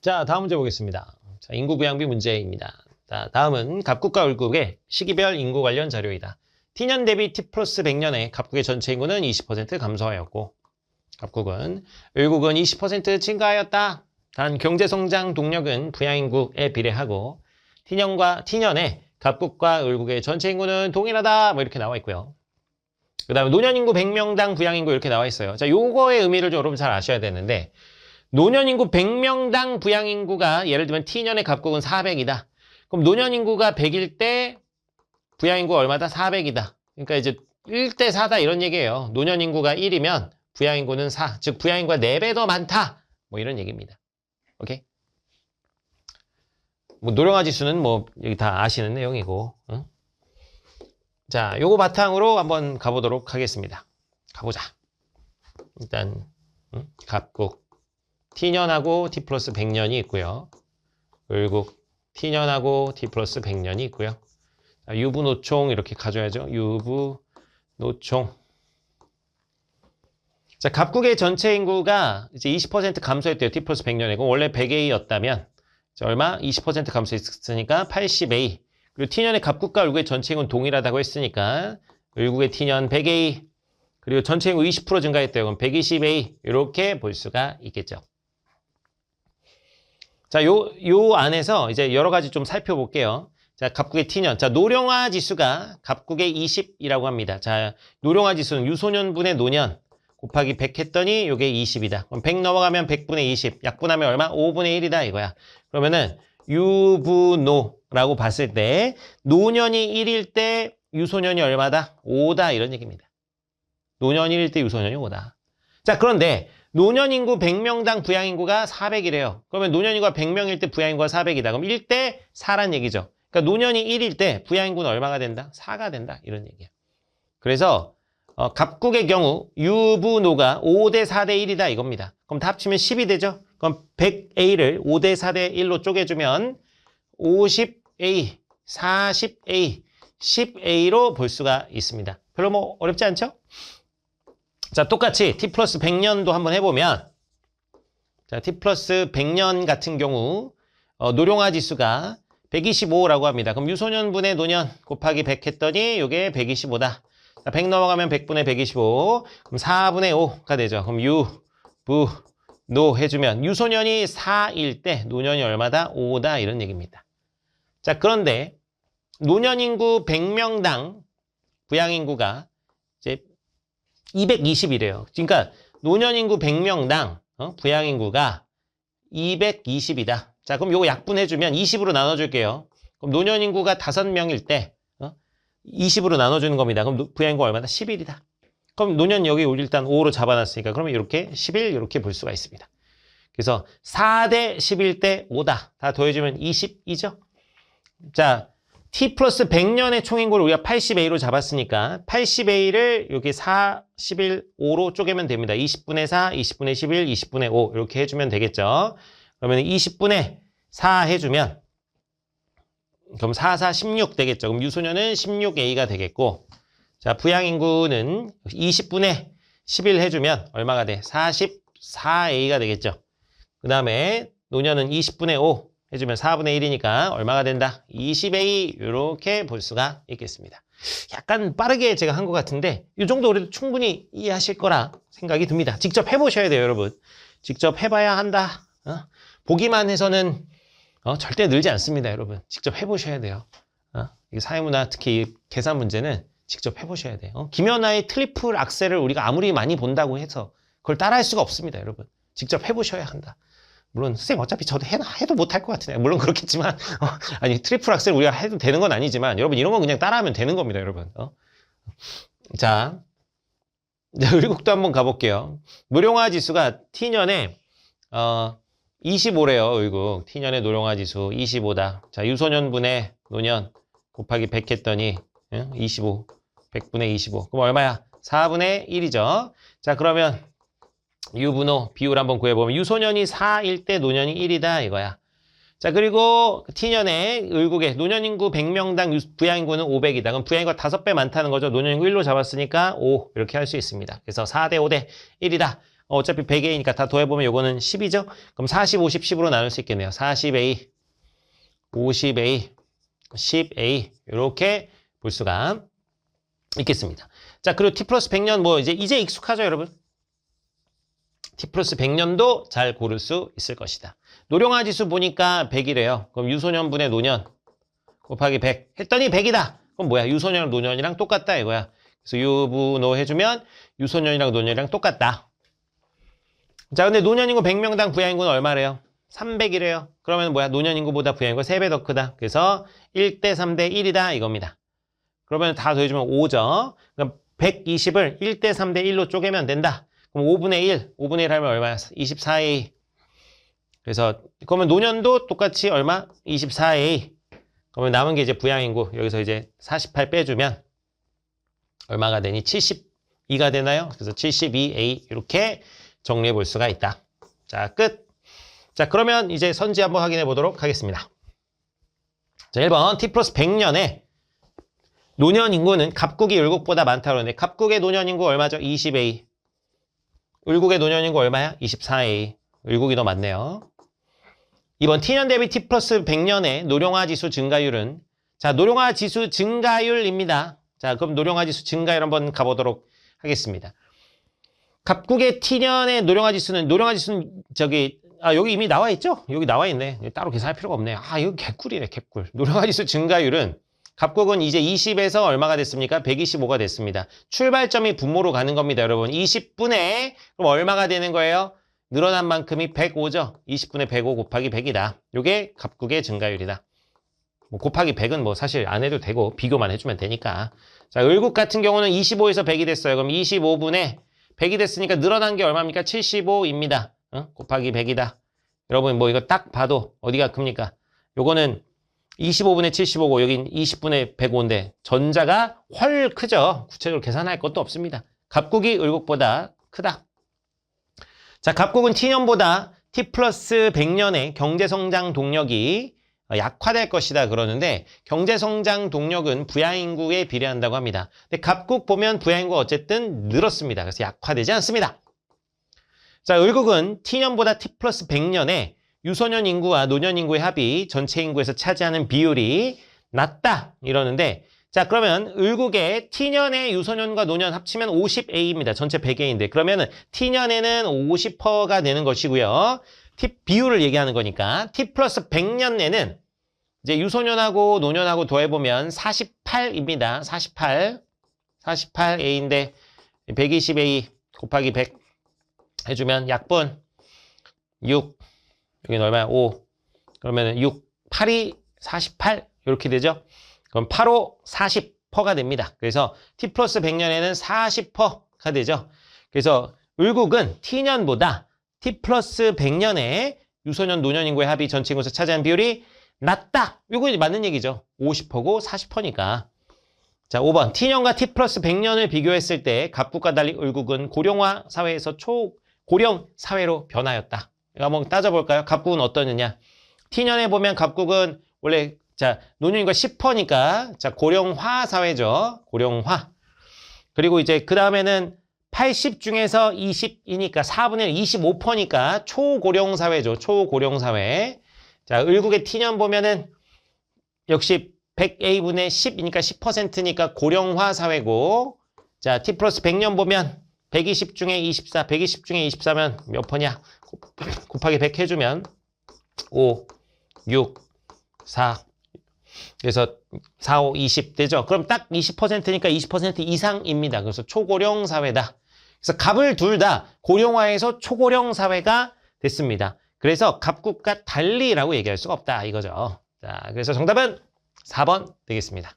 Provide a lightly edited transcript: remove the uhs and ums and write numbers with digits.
자, 다음 문제 보겠습니다. 자, 인구 부양비 문제입니다. 자, 다음은 갑국과 을국의 시기별 인구 관련 자료이다. T년 대비 T 플러스 100년에 갑국의 전체 인구는 20% 감소하였고 갑국은 을국은 20% 증가하였다. 단 경제성장 동력은 부양인구에 비례하고 T년에 갑국과 을국의 전체 인구는 동일하다. 뭐 이렇게 나와 있고요. 그 다음에 노년인구 100명당 부양인구 이렇게 나와 있어요. 자, 요거의 의미를 좀 여러분 잘 아셔야 되는데 노년인구 100명당 부양인구가 예를 들면 T년의 갑국은 400이다. 그럼 노년인구가 100일 때 부양인구가 얼마다? 400이다. 그러니까 이제 1대 4다 이런 얘기예요. 노년인구가 1이면 부양인구는 4. 즉 부양인구가 4배 더 많다. 뭐 이런 얘기입니다. 오케이? 뭐 노령화 지수는 뭐 여기 다 아시는 내용이고. 응? 자, 요거 바탕으로 한번 가보도록 하겠습니다. 가보자. 일단 갑국 T년하고 T 플러스 100년이 있고요. 을국 T년하고 T 플러스 100년이 있고요. 자, 유부노총 이렇게 가져야죠. 유부노총. 자, 갑국의 전체 인구가 이제 20% 감소했대요. T 플러스 100년이고 원래 100A였다면 얼마? 20% 감소했으니까 80A. 그리고 T년의 갑국과 을국의 전체 인구는 동일하다고 했으니까 을국의 T년 100A. 그리고 전체 인구 20% 증가했대요. 그럼 120A. 이렇게 볼 수가 있겠죠. 자, 요 안에서 이제 여러 가지 좀 살펴볼게요. 자, 갑국의 T년. 자, 노령화 지수가 갑국의 20이라고 합니다. 자, 노령화 지수는 유소년분의 노년 곱하기 100 했더니 요게 20이다. 그럼 100 넘어가면 100분의 20. 약분하면 얼마? 5분의 1이다 이거야. 그러면은 유부노라고 봤을 때 노년이 1일 때 유소년이 얼마다? 5다 이런 얘기입니다. 노년이 1일 때 유소년이 5다. 자, 그런데 노년 인구 100명당 부양인구가 400이래요. 그러면 노년 인구가 100명일 때 부양인구가 400이다. 그럼 1대 4란 얘기죠. 그러니까 노년이 1일 때 부양인구는 얼마가 된다? 4가 된다. 이런 얘기야. 그래서 갑국의 경우 유부노가 5대 4대 1이다 이겁니다. 그럼 다 합치면 10이 되죠. 그럼 100A를 5대 4대 1로 쪼개주면 50A, 40A, 10A로 볼 수가 있습니다. 별로 뭐 어렵지 않죠? 자, 똑같이 T 플러스 100년도 한번 해보면 자, T 플러스 100년 같은 경우 노령화 지수가 125라고 합니다. 그럼 유소년분의 노년 곱하기 100 했더니 이게 125다. 자, 100 넘어가면 100분의 125. 그럼 4분의 5가 되죠. 그럼 노 해주면 유소년이 4일 때 노년이 얼마다? 5다 이런 얘기입니다. 자, 그런데 노년 인구 100명당 부양인구가 이제 220이래요. 그러니까 노년 인구 100명당 부양인구가 220이다. 자, 그럼 요거 약분해주면 20으로 나눠줄게요. 그럼 노년 인구가 5명일 때 20으로 나눠주는 겁니다. 그럼 부양인구 얼마다? 11이다. 그럼 노년 여기 일단 5로 잡아놨으니까 그러면 이렇게 11 이렇게 볼 수가 있습니다. 그래서 4대 11대 5다. 다 더해주면 20이죠. 자, T 플러스 100년의 총인구를 우리가 80A로 잡았으니까 80A를 여기 4, 11, 5로 쪼개면 됩니다. 20분의 4, 20분의 11, 20분의 5 이렇게 해주면 되겠죠. 그러면 20분의 4 해주면 그럼 4, 4, 16 되겠죠. 그럼 유소년은 16A가 되겠고 자, 부양인구는 20분의 11 해주면 얼마가 돼? 44A가 되겠죠. 그 다음에 노년은 20분의 5 해주면 4분의 1이니까 얼마가 된다? 20A 이렇게 볼 수가 있겠습니다. 약간 빠르게 제가 한 것 같은데 이 정도 우리도 충분히 이해하실 거라 생각이 듭니다. 직접 해보셔야 돼요, 여러분. 직접 해봐야 한다. 보기만 해서는 절대 늘지 않습니다, 여러분. 직접 해보셔야 돼요. 이 사회문화 특히 계산 문제는 직접 해보셔야 돼요. 김연아의 트리플 악셀을 우리가 아무리 많이 본다고 해서 그걸 따라할 수가 없습니다, 여러분. 직접 해보셔야 한다. 물론 선생님 어차피 저도 해도 못할 것 같은데 물론 그렇겠지만 아니 트리플 악셀 우리가 해도 되는 건 아니지만 여러분 이런 건 그냥 따라하면 되는 겁니다, 여러분. 자, 을국도 한번 가볼게요. 노령화 지수가 T년에 25래요. 을국 T년의 노령화 지수 25다. 자, 유소년분의 노년 곱하기 100 했더니 25 100분의 25 그럼 얼마야? 4분의 1이죠. 자, 그러면 유부노 비율 한번 구해보면 유소년이 4일 때 노년이 1이다 이거야. 자, 그리고 T년에 을국의 노년인구 100명당 부양인구는 500이다. 그럼 부양인구가 5배 많다는 거죠. 노년인구 1로 잡았으니까 5 이렇게 할 수 있습니다. 그래서 4대 5대 1이다. 어차피 100A니까 다 더해보면 요거는 10이죠? 그럼 40, 50, 10으로 나눌 수 있겠네요. 40A, 50A, 10A 이렇게 볼 수가 있겠습니다. 자, 그리고 T 플러스 100년 뭐 이제 익숙하죠, 여러분? T 플러스 100년도 잘 고를 수 있을 것이다. 노령화 지수 보니까 100이래요. 그럼 유소년분의 노년 곱하기 100 했더니 100이다. 그럼 뭐야? 유소년, 노년이랑 똑같다 이거야. 그래서 유부노 해주면 유소년이랑 노년이랑 똑같다. 자, 근데 노년인구 100명당 부양인구는 얼마래요? 300이래요. 그러면 뭐야? 노년인구보다 부양인구가 3배 더 크다. 그래서 1대 3대 1이다 이겁니다. 그러면 다 더해주면 5죠. 그럼 120을 1대 3대 1로 쪼개면 된다. 그럼 5분의 1, 5분의 1 하면 얼마야? 24A. 그래서 그러면 노년도 똑같이 얼마? 24A. 그러면 남은 게 이제 부양인구. 여기서 이제 48 빼주면 얼마가 되니? 72가 되나요? 그래서 72A 이렇게 정리해 볼 수가 있다. 자, 끝. 자, 그러면 이제 선지 한번 확인해 보도록 하겠습니다. 자, 1번 T 플러스 100년에 노년 인구는 갑국이 을국보다 많다고 하는데 갑국의 노년 인구 얼마죠? 20A. 을국의 노년 인구 얼마야? 24A. 을국이 더 많네요. 2번 T년 대비 T 플러스 100년의 노령화 지수 증가율은 자, 노령화 지수 증가율입니다. 자, 그럼 노령화 지수 증가율 한번 가보도록 하겠습니다. 갑국의 T년의 노령화 지수는 여기 이미 나와 있죠? 여기 나와 있네. 따로 계산할 필요가 없네. 이거 개꿀이네, 개꿀. 노령화 지수 증가율은 갑국은 이제 20에서 얼마가 됐습니까? 125가 됐습니다. 출발점이 분모로 가는 겁니다, 여러분. 20분의 그럼 얼마가 되는 거예요? 늘어난 만큼이 105죠. 20분의 105 곱하기 100이다. 요게 갑국의 증가율이다. 뭐 곱하기 100은 뭐 사실 안 해도 되고 비교만 해주면 되니까. 자, 을국 같은 경우는 25에서 100이 됐어요. 그럼 25분의 100이 됐으니까 늘어난 게 얼마입니까? 75입니다. 곱하기 100이다. 여러분 뭐 이거 딱 봐도 어디가 큽니까? 요거는 25분의 75고 여긴 20분의 105인데 전자가 훨 크죠. 구체적으로 계산할 것도 없습니다. 갑국이 을국보다 크다. 자, 갑국은 T년보다 T 플러스 100년의 경제성장 동력이 약화될 것이다 그러는데 경제성장 동력은 부양인구에 비례한다고 합니다. 근데 갑국 보면 부양인구가 어쨌든 늘었습니다. 그래서 약화되지 않습니다. 자, 을국은 T년보다 T 플러스 100년의 유소년 인구와 노년 인구의 합이 전체 인구에서 차지하는 비율이 낮다 이러는데 자, 그러면 을국의 T년의 유소년과 노년 합치면 50A입니다. 전체 100A인데 그러면은 T년에는 50%가 되는 것이고요. 비율을 얘기하는 거니까 T 플러스 100년에는 이제 유소년하고 노년하고 더해보면 48입니다. 48A인데 120A 곱하기 100 해주면 약분 6 여기는 얼마야? 5 그러면은 6, 8이 48 이렇게 되죠. 그럼 8호 40%가 됩니다. 그래서 T 플러스 100년에는 40%가 되죠. 그래서 을국은 T년보다 T 플러스 100년에 유소년 노년 인구의 합이 전체 인구에서 차지하는 비율이 낮다. 이거 맞는 얘기죠. 50%고 40%니까. 자, 5번 T년과 T 플러스 100년을 비교했을 때 갑국과 달리 을국은 고령화 사회에서 초고령 사회로 변하였다. 이거 한번 따져볼까요? 갑국은 어떠느냐? T년에 보면 갑국은 원래 자, 노년인구가 10%니까 자, 고령화 사회죠. 고령화. 그리고 이제 그 다음에는 80 중에서 20이니까 4분의 1, 25%니까 초고령 사회죠. 초고령 사회. 자, 을국의 T년 보면은 역시 100A분의 10이니까 10%니까 고령화 사회고 자, T 플러스 100년 보면 120 중에 24, 120 중에 24면 몇 퍼냐? 곱하기 100 해주면 5, 6, 4 그래서 4, 5, 20 되죠. 그럼 딱 20%니까 20% 이상입니다. 그래서 초고령 사회다. 그래서 갑을 둘 다 고령화해서 초고령 사회가 됐습니다. 그래서 갑국과 달리라고 얘기할 수가 없다 이거죠. 자, 그래서 정답은 4번 되겠습니다.